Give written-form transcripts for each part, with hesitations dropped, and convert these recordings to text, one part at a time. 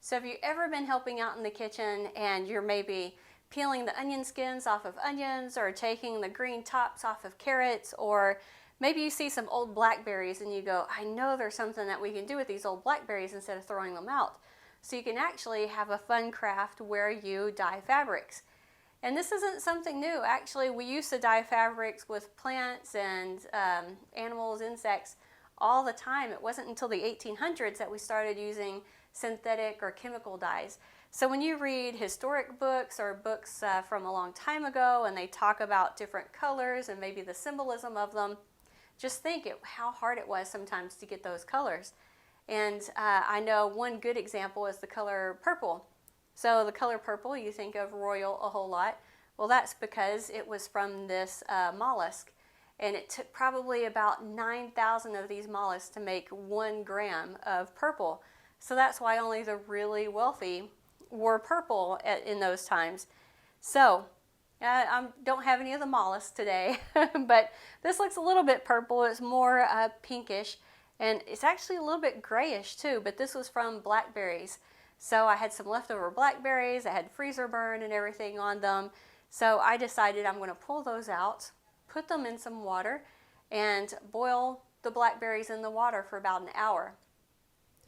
So have you ever been helping out in the kitchen and you're maybe peeling the onion skins off of onions or taking the green tops off of carrots, or maybe you see some old blackberries and you go, I know there's something that we can do with these old blackberries instead of throwing them out. So you can actually have a fun craft where you dye fabrics. And this isn't something new. Actually, we used to dye fabrics with plants and animals, insects all the time. It wasn't until the 1800s that we started using synthetic or chemical dyes. So when you read historic books or books from a long time ago and they talk about different colors and maybe the symbolism of them, just think how hard it was sometimes to get those colors. And I know one good example is the color purple. So the color purple, you think of royal a whole lot. Well, that's because it was from this mollusk. And it took probably about 9,000 of these mollusks to make 1 gram of purple. So that's why only the really wealthy wore purple in those times. So I don't have any of the mollusks today, but this looks a little bit purple. It's more pinkish, and it's actually a little bit grayish too, but this was from blackberries. So I had some leftover blackberries. I had freezer burn and everything on them. So I decided I'm going to pull those out, put them in some water, and boil the blackberries in the water for about an hour.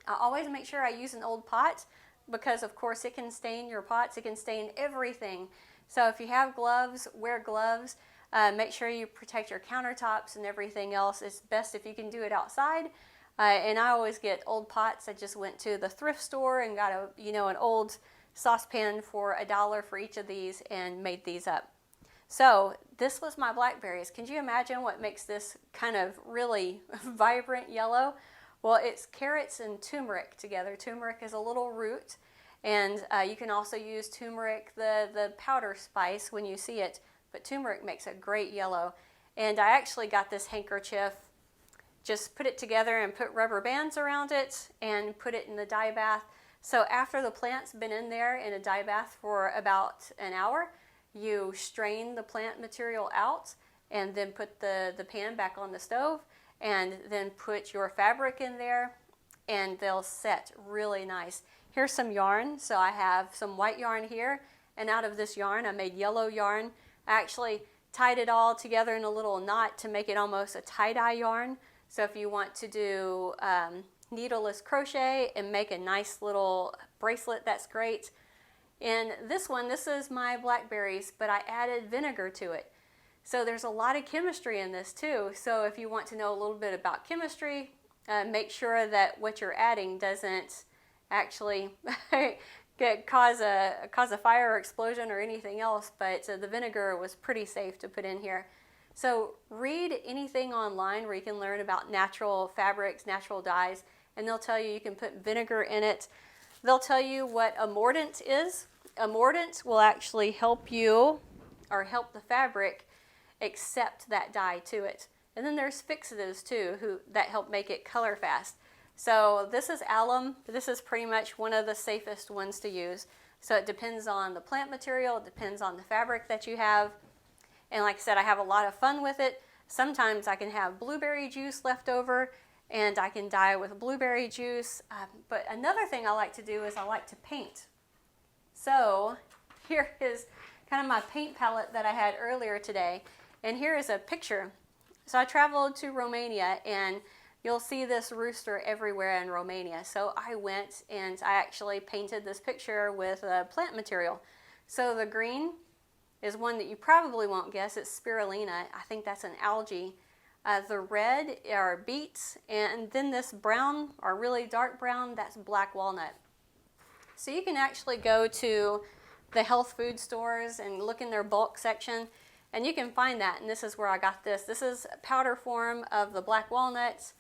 I always make sure I use an old pot because, of course, it can stain your pots. It can stain everything. So if you have gloves, wear gloves. Make sure you protect your countertops and everything else. It's best if you can do it outside. And I always get old pots. I just went to the thrift store and got an old saucepan for $1 for each of these and made these up. So this was my blackberries. Can you imagine what makes this kind of really vibrant yellow? Well, it's carrots and turmeric together. Turmeric is a little root, and you can also use turmeric, the powder spice, when you see it, but turmeric makes a great yellow. And I actually got this handkerchief, just put it together and put rubber bands around it and put it in the dye bath. So after the plant's been in there in a dye bath for about an hour, you strain the plant material out and then put the pan back on the stove and then put your fabric in there and they'll set really nice. Here's some yarn. So I have some white yarn here, and out of this yarn I made yellow yarn. I actually tied it all together in a little knot to make it almost a tie-dye yarn. So if you want to do needleless crochet and make a nice little bracelet, that's great. And this is my blackberries, but I added vinegar to it. So there's a lot of chemistry in this too. So if you want to know a little bit about chemistry, make sure that what you're adding doesn't actually cause a fire or explosion or anything else, but the vinegar was pretty safe to put in here. So read anything online where you can learn about natural fabrics, natural dyes, and they'll tell you can put vinegar in it. They'll tell you what a mordant is. A mordant will actually help you or help the fabric accept that dye to it. And then there's fixatives too that help make it color fast. So this is alum. This is pretty much one of the safest ones to use. So it depends on the plant material, it depends on the fabric that you have. And like I said, I have a lot of fun with it. Sometimes I can have blueberry juice left over and I can dye with blueberry juice. But another thing I like to do is I like to paint. So here is kind of my paint palette that I had earlier today. And here is a picture. So I traveled to Romania, and you'll see this rooster everywhere in Romania. So I went and I actually painted this picture with plant material. So the green is one that you probably won't guess. It's spirulina. I think that's an algae. The red are beets, and then this brown or really dark brown, that's black walnut. So you can actually go to the health food stores and look in their bulk section, and you can find that, and this is where I got this. This is powder form of the black walnuts,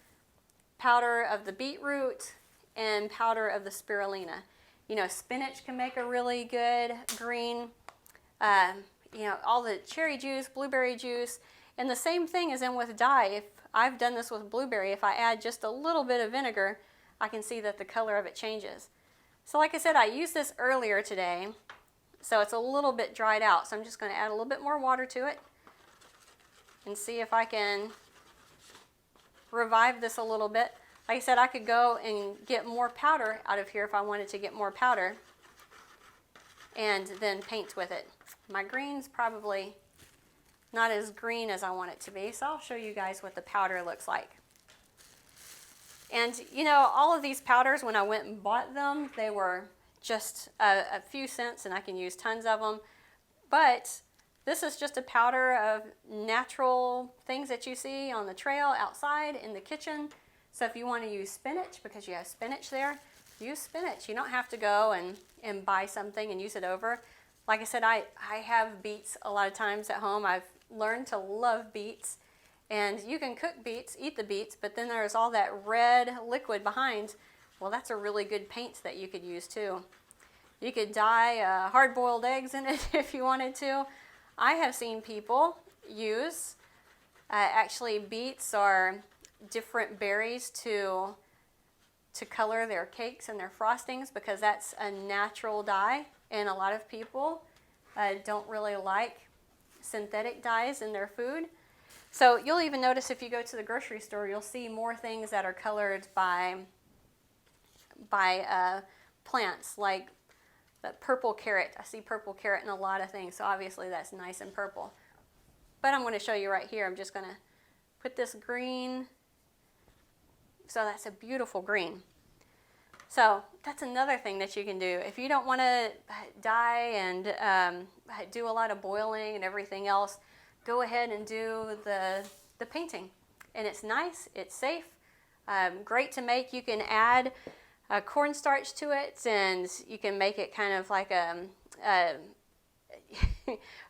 powder of the beetroot, and powder of the spirulina. You know, spinach can make a really good green. All the cherry juice, blueberry juice, and the same thing is in with dye. If I've done this with blueberry, if I add just a little bit of vinegar, I can see that the color of it changes. So like I said, I used this earlier today, so it's a little bit dried out. So I'm just going to add a little bit more water to it and see if I can revive this a little bit. Like I said, I could go and get more powder out of here if I wanted to get more powder and then paint with it. My green's probably not as green as I want it to be, so I'll show you guys what the powder looks like. And you know, all of these powders, when I went and bought them, they were just a few cents, and I can use tons of them. But this is just a powder of natural things that you see on the trail, outside, in the kitchen. So if you want to use spinach, because you have spinach there, use spinach. You don't have to go and buy something and use it over. Like I said, I have beets a lot of times at home. I've learned to love beets. And you can cook beets, eat the beets, but then there's all that red liquid behind. Well, that's a really good paint that you could use too. You could dye hard-boiled eggs in it if you wanted to. I have seen people use actually beets or different berries to color their cakes and their frostings, because that's a natural dye, and a lot of people don't really like synthetic dyes in their food. So you'll even notice if you go to the grocery store, you'll see more things that are colored by plants, like the purple carrot. I see purple carrot in a lot of things, so obviously that's nice and purple. But I'm going to show you right here. I'm just going to put this green. So that's a beautiful green. So that's another thing that you can do. If you don't want to dye and do a lot of boiling and everything else, go ahead and do the painting. And it's nice, it's safe, great to make. You can add cornstarch to it, and you can make it kind of like a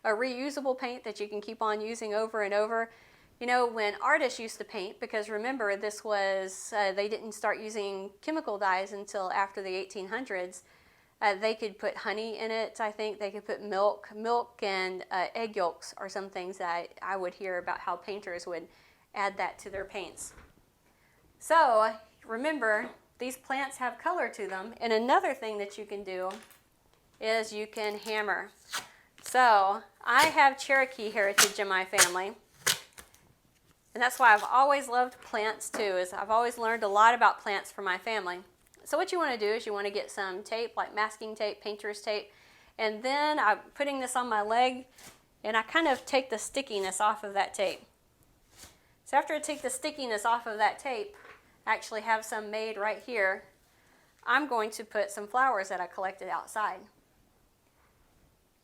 reusable paint that you can keep on using over and over. You know, when artists used to paint, because remember, this was, they didn't start using chemical dyes until after the 1800s. They could put honey in it, I think. They could put milk and egg yolks are some things that I would hear about how painters would add that to their paints. So remember, these plants have color to them. And another thing that you can do is you can hammer. So I have Cherokee heritage in my family. And that's why I've always loved plants too, is I've always learned a lot about plants from my family. So what you want to do is you want to get some tape, like masking tape, painter's tape, and then I'm putting this on my leg, and I kind of take the stickiness off of that tape. So after I take the stickiness off of that tape, I actually have some made right here. I'm going to put some flowers that I collected outside.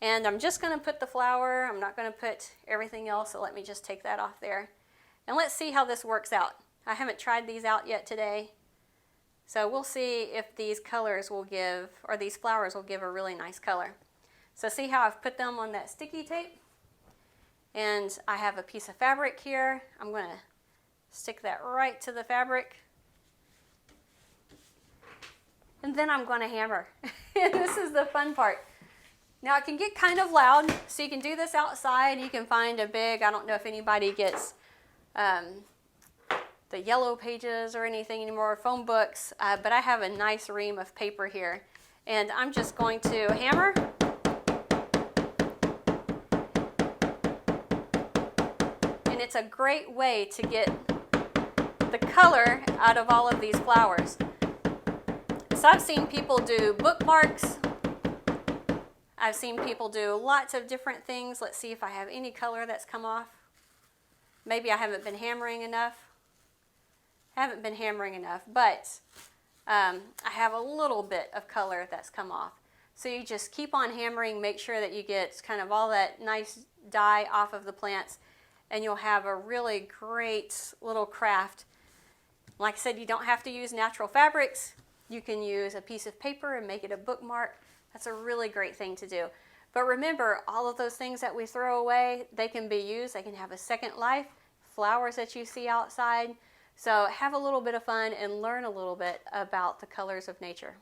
And I'm just going to put the flower. I'm not going to put everything else, so let me just take that off there. And let's see how this works out. I haven't tried these out yet today. So we'll see if these colors will give, or these flowers will give a really nice color. So see how I've put them on that sticky tape? And I have a piece of fabric here. I'm going to stick that right to the fabric. And then I'm going to hammer. This is the fun part. Now it can get kind of loud, so you can do this outside. You can find a big, I don't know if anybody gets the yellow pages or anything anymore, phone books, but I have a nice ream of paper here. And I'm just going to hammer. And it's a great way to get the color out of all of these flowers. So I've seen people do bookmarks. I've seen people do lots of different things. Let's see if I have any color that's come off. Maybe I haven't been hammering enough. But I have a little bit of color that's come off. So you just keep on hammering, make sure that you get kind of all that nice dye off of the plants, and you'll have a really great little craft. Like I said, you don't have to use natural fabrics. You can use a piece of paper and make it a bookmark. That's a really great thing to do. But remember, all of those things that we throw away, they can be used. They can have a second life. Flowers that you see outside. So have a little bit of fun and learn a little bit about the colors of nature.